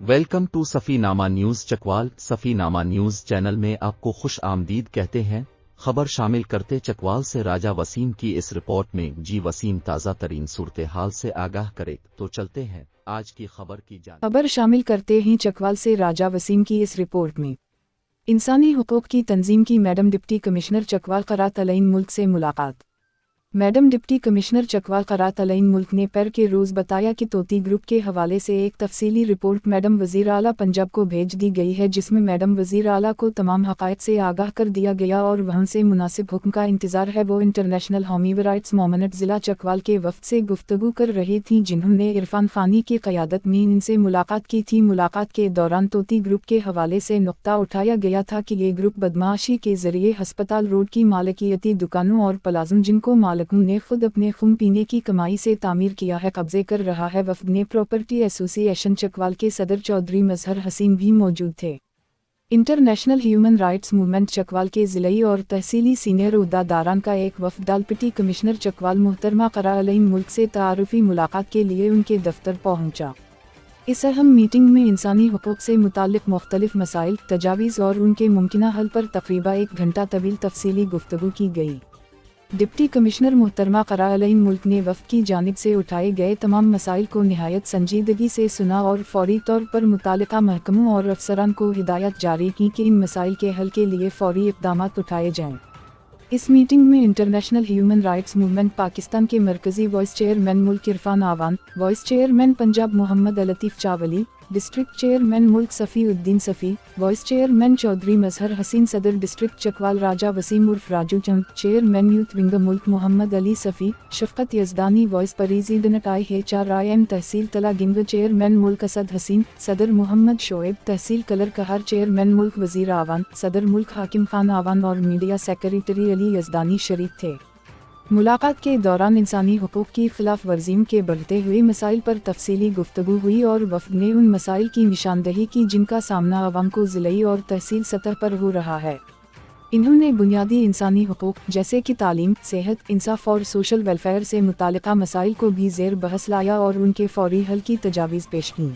Welcome to سفی نامہ news Chakwal. سفی نامہ news channel میں آپ کو خوش آمدید کہتے ہیں۔ خبر شامل کرتے چکوال سے راجہ وسیم کی اس رپورٹ میں وسیم تازہ ترین صورتحال سے آگاہ کرے تو چلتے ہیں آج کی خبر کی جانب۔ خبر شامل کرتے ہیں چکوال سے راجہ وسیم کی اس رپورٹ میں انسانی حقوق کی تنظیم کی میڈم ڈپٹی کمشنر چکوال قرات العین ملک سے ملاقات۔ میڈم ڈپٹی کمشنر چکوال قرات العین ملک نے پیر کے روز بتایا کہ طوطی گروپ کے حوالے سے ایک تفصیلی رپورٹ میڈم وزیر اعلیٰ پنجاب کو بھیج دی گئی ہے، جس میں میڈم وزیر اعلیٰ کو تمام حقائق سے آگاہ کر دیا گیا اور وہاں سے مناسب حکم کا انتظار ہے۔ وہ انٹرنیشنل ہیومن رائٹس مومنٹ ضلع چکوال کے وفد سے گفتگو کر رہی تھیں، جنہوں نے عرفان خانی کی قیادت میں ان سے ملاقات کی تھی۔ ملاقات کے دوران طوطی گروپ کے حوالے سے نقطہ اٹھایا گیا تھا کہ یہ گروپ بدمعاشی کے ذریعے ہسپتال روڈ کی مالکیتی دکانوں اور پلازوں جن کو مالکوں نے خود اپنے خون پینے کی کمائی سے تعمیر کیا ہے قبضے کر رہا ہے۔ وفد میں پراپرٹی ایسوسی ایشن چکوال کے صدر چودھری مظہر حسین بھی موجود تھے۔ International human rights movement Chakwal کے ضلعی اور تحصیلی سینئر عہدیداران کا ایک وفد ڈپٹی کمشنر چکوال محترمہ قرات العین ملک سے تعارفی ملاقات کے لیے ان کے دفتر پہنچا۔ اس اہم میٹنگ میں انسانی حقوق سے متعلق مختلف مسائل، تجاویز اور ان کے ممکنہ حل پر تقریباً 1 گھنٹہ طویل تفصیلی گفتگو کی گئی۔ ڈپٹی کمشنر محترمہ قرات العین ملک نے وفد کی جانب سے اٹھائے گئے تمام مسائل کو نہایت سنجیدگی سے سنا اور فوری طور پر متعلقہ محکموں اور افسران کو ہدایت جاری کی کہ ان مسائل کے حل کے لیے فوری اقدامات اٹھائے جائیں۔ اس میٹنگ میں international human rights movement Pakistan کے مرکزی وائس چیئرمین ملک عرفان آوان، وائس چیئرمین پنجاب محمد لطیف چاولی، ڈسٹرکٹ چیئرمین ملک صفی الدین صفی، وائس چیئرمین چودھری مظہر حسین، صدر ڈسٹرکٹ چکوال راجہ وسیم عرف راجو چند، چیئرمین یوتھ ونگ ملک محمد علی صفی، شفقت یزدانی، وائس پریزیڈنٹ IHRIM تحصیل تلا گنگ، چیئرمین ملک اسد حسین، صدر محمد شعیب، تحصیل کلر کہار، چیئرمین ملک وزیر آوان، صدر ملک حاکم خان آوان اور میڈیا سیکریٹری علی یزدانی شریک تھے۔ ملاقات کے دوران انسانی حقوق کی خلاف ورزیوں کے بڑھتے ہوئے مسائل پر تفصیلی گفتگو ہوئی اور وفد نے ان مسائل کی نشاندہی کی جن کا سامنا عوام کو ضلعی اور تحصیل سطح پر ہو رہا ہے۔ انہوں نے بنیادی انسانی حقوق جیسے کہ تعلیم، صحت، انصاف اور سوشل ویلفیئر سے متعلقہ مسائل کو بھی زیر بحث لایا اور ان کے فوری حل کی تجاویز پیش کیں۔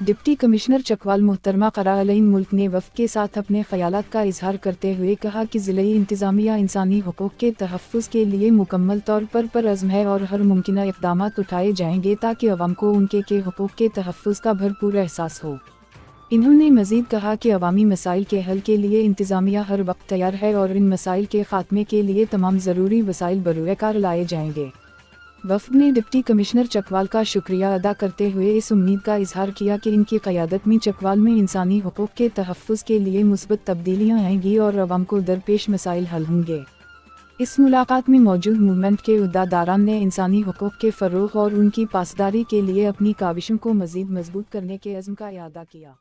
ڈپٹی کمشنر چکوال محترمہ قرات العین ملک نے وفد کے ساتھ اپنے خیالات کا اظہار کرتے ہوئے کہا کہ ضلعی انتظامیہ انسانی حقوق کے تحفظ کے لیے مکمل طور پر پرعزم ہے اور ہر ممکنہ اقدامات اٹھائے جائیں گے تاکہ عوام کو ان کے حقوق کے تحفظ کا بھرپور احساس ہو۔ انہوں نے مزید کہا کہ عوامی مسائل کے حل کے لیے انتظامیہ ہر وقت تیار ہے اور ان مسائل کے خاتمے کے لیے تمام ضروری وسائل بروئے کار لائے جائیں گے۔ وفد نے ڈپٹی کمشنر چکوال کا شکریہ ادا کرتے ہوئے اس امید کا اظہار کیا کہ ان کی قیادت میں چکوال میں انسانی حقوق کے تحفظ کے لیے مثبت تبدیلیاں آئیں گی اور عوام کو درپیش مسائل حل ہوں گے۔ اس ملاقات میں موجود موومنٹ کے عہدیداران نے انسانی حقوق کے فروغ اور ان کی پاسداری کے لیے اپنی کاوشوں کو مزید مضبوط کرنے کے عزم کا اعادہ کیا۔